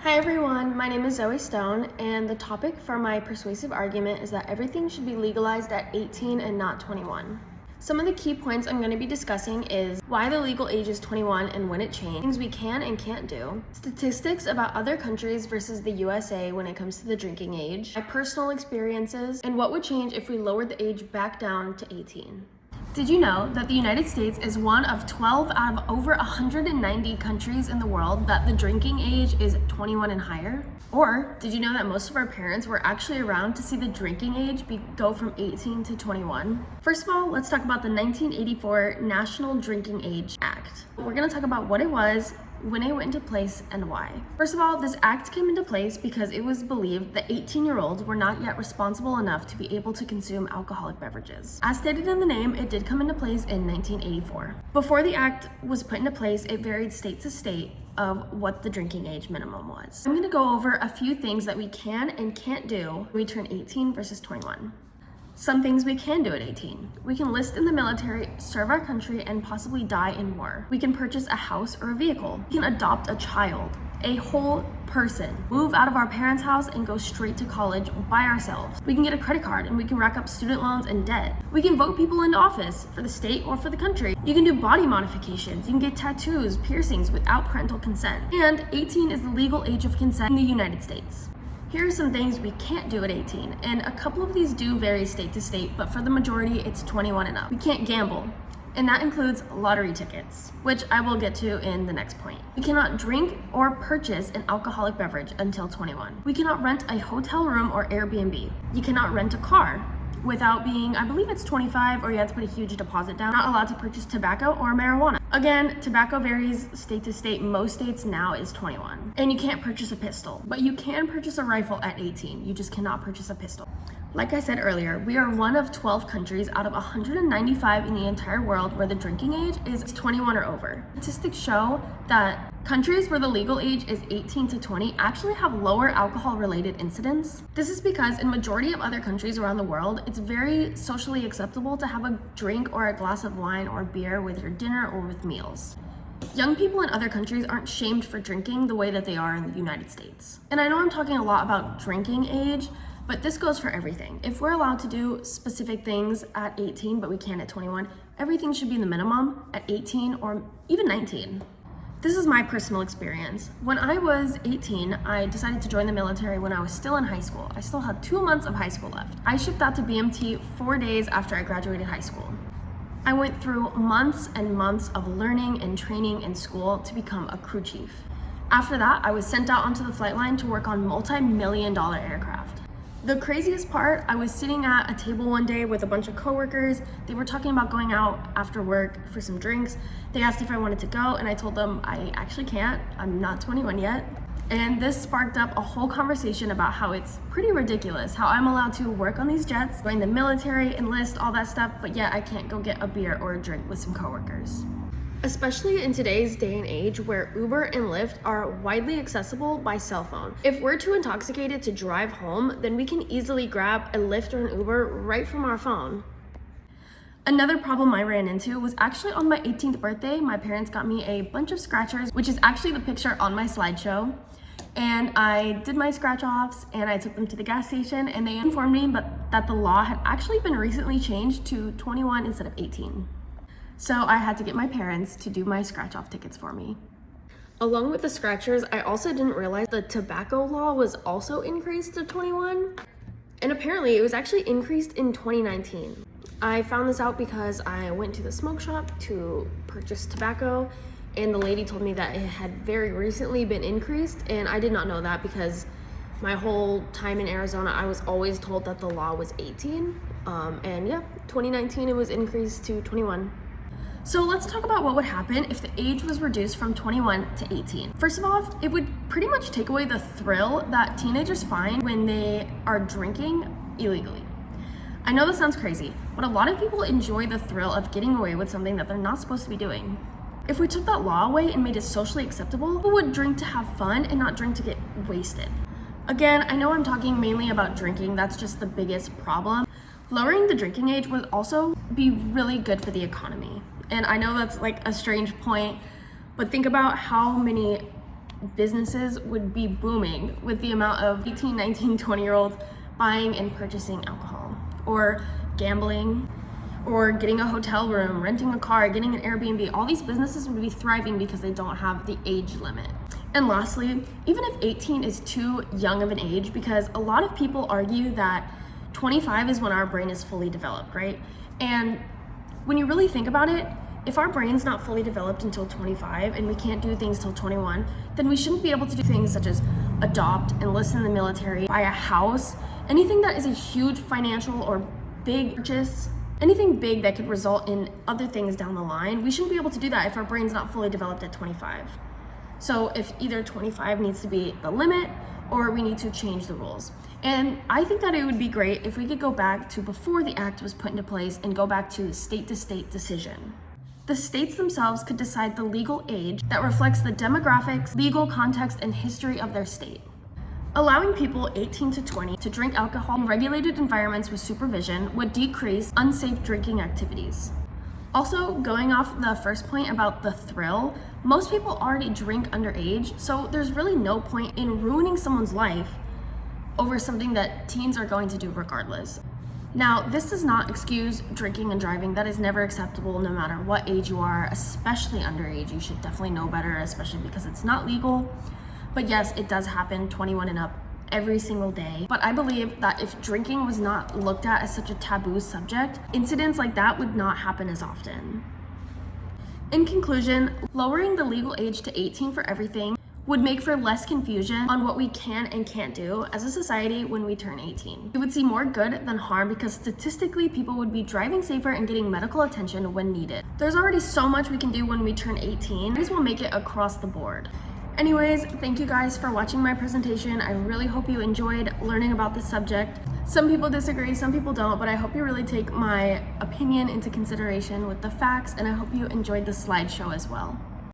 Hi everyone, my name is Zoe Stone, and the topic for my persuasive argument is that everything should be legalized at 18 and not 21. Some of the key points I'm going to be discussing is why the legal age is 21 and when it changed, things we can and can't do, statistics about other countries versus the USA when it comes to the drinking age, my personal experiences, and what would change if we lowered the age back down to 18. Did you know that the United States is one of 12 out of over 190 countries in the world that the drinking age is 21 and higher? Or did you know that most of our parents were actually around to see the drinking age go from 18 to 21? First of all, let's talk about the 1984 National Drinking Age Act. We're going to talk about what it was, when it went into place, and why. First of all, this act came into place because it was believed that 18-year-olds were not yet responsible enough to be able to consume alcoholic beverages. As stated in the name, it did come into place in 1984. Before the act was put into place, it varied state to state of what the drinking age minimum was. I'm going to go over a few things that we can and can't do when we turn 18 versus 21. Some things we can do at 18. We can enlist in the military, serve our country, and possibly die in war. We can purchase a house or a vehicle. We can adopt a child, a whole person, move out of our parents' house and go straight to college by ourselves. We can get a credit card and we can rack up student loans and debt. We can vote people into office for the state or for the country. You can do body modifications. You can get tattoos, piercings without parental consent. And 18 is the legal age of consent in the United States. Here are some things we can't do at 18, and a couple of these do vary state to state, but for the majority, it's 21 and up. We can't gamble, and that includes lottery tickets, which I will get to in the next point. We cannot drink or purchase an alcoholic beverage until 21. We cannot rent a hotel room or Airbnb. You cannot rent a car without being, I believe it's 25, or you have to put a huge deposit down. Not allowed to purchase tobacco or marijuana. Again, tobacco varies state to state. Most states now is 21. And you can't purchase a pistol, but you can purchase a rifle at 18. You just cannot purchase a pistol. Like I said earlier, we are one of 12 countries out of 195 in the entire world where the drinking age is 21 or over. Statistics show that countries where the legal age is 18 to 20 actually have lower alcohol-related incidents. This is because in majority of other countries around the world, it's very socially acceptable to have a drink or a glass of wine or beer with your dinner or with meals. Young people in other countries aren't shamed for drinking the way that they are in the United States. And I know I'm talking a lot about drinking age, but this goes for everything. If we're allowed to do specific things at 18, but we can't at 21, everything should be the minimum at 18 or even 19. This is my personal experience. When I was 18, I decided to join the military when I was still in high school. I still had 2 months of high school left. I shipped out to BMT 4 days after I graduated high school. I went through months and months of learning and training in school to become a crew chief. After that, I was sent out onto the flight line to work on multi-million-dollar aircraft. The craziest part, I was sitting at a table one day with a bunch of coworkers. They were talking about going out after work for some drinks. They asked if I wanted to go, and I told them I actually can't. I'm not 21 yet. And this sparked up a whole conversation about how it's pretty ridiculous how I'm allowed to work on these jets, join the military, enlist, all that stuff, but yet I can't go get a beer or a drink with some coworkers. Especially in today's day and age where Uber and Lyft are widely accessible by cell phone. If we're too intoxicated to drive home, then we can easily grab a Lyft or an Uber right from our phone. Another problem I ran into was actually on my 18th birthday. My parents got me a bunch of scratchers, which is actually the picture on my slideshow. And I did my scratch offs and I took them to the gas station, and they informed me that the law had actually been recently changed to 21 instead of 18. So I had to get my parents to do my scratch off tickets for me. Along with the scratchers, I also didn't realize the tobacco law was also increased to 21. And apparently it was actually increased in 2019. I found this out because I went to the smoke shop to purchase tobacco, and the lady told me that it had very recently been increased, and I did not know that because my whole time in Arizona, I was always told that the law was 18. And yeah, 2019 it was increased to 21. So let's talk about what would happen if the age was reduced from 21 to 18. First of all, it would pretty much take away the thrill that teenagers find when they are drinking illegally. I know this sounds crazy, but a lot of people enjoy the thrill of getting away with something that they're not supposed to be doing. If we took that law away and made it socially acceptable, people would drink to have fun and not drink to get wasted. Again, I know I'm talking mainly about drinking, that's just the biggest problem. Lowering the drinking age would also be really good for the economy. And I know that's like a strange point, but think about how many businesses would be booming with the amount of 18, 19, 20-year-olds buying and purchasing alcohol, or gambling, or getting a hotel room, renting a car, getting an Airbnb. All these businesses would be thriving because they don't have the age limit. And lastly, even if 18 is too young of an age, because a lot of people argue that 25 is when our brain is fully developed, right? And when you really think about it, if our brain's not fully developed until 25 and we can't do things till 21, then we shouldn't be able to do things such as adopt, enlist in the military, buy a house, anything that is a huge financial or big purchase, anything big that could result in other things down the line. We shouldn't be able to do that if our brain's not fully developed at 25. So if either 25 needs to be the limit or we need to change the rules. And I think that it would be great if we could go back to before the act was put into place and go back to state-to-state decision. The states themselves could decide the legal age that reflects the demographics, legal context, and history of their state. Allowing people 18 to 20 to drink alcohol in regulated environments with supervision would decrease unsafe drinking activities. Also, going off the first point about the thrill, most people already drink underage, so there's really no point in ruining someone's life over something that teens are going to do regardless. Now, this does not excuse drinking and driving. That is never acceptable no matter what age you are, especially underage. You should definitely know better, especially because it's not legal. But yes, it does happen 21 and up every single day. But I believe that if drinking was not looked at as such a taboo subject, incidents like that would not happen as often. In conclusion, lowering the legal age to 18 for everything would make for less confusion on what we can and can't do as a society when we turn 18. We would see more good than harm because statistically people would be driving safer and getting medical attention when needed. There's already so much we can do when we turn 18. Might as well make it across the board. Anyways, thank you guys for watching my presentation. I really hope you enjoyed learning about this subject. Some people disagree, some people don't, but I hope you really take my opinion into consideration with the facts, and I hope you enjoyed the slideshow as well.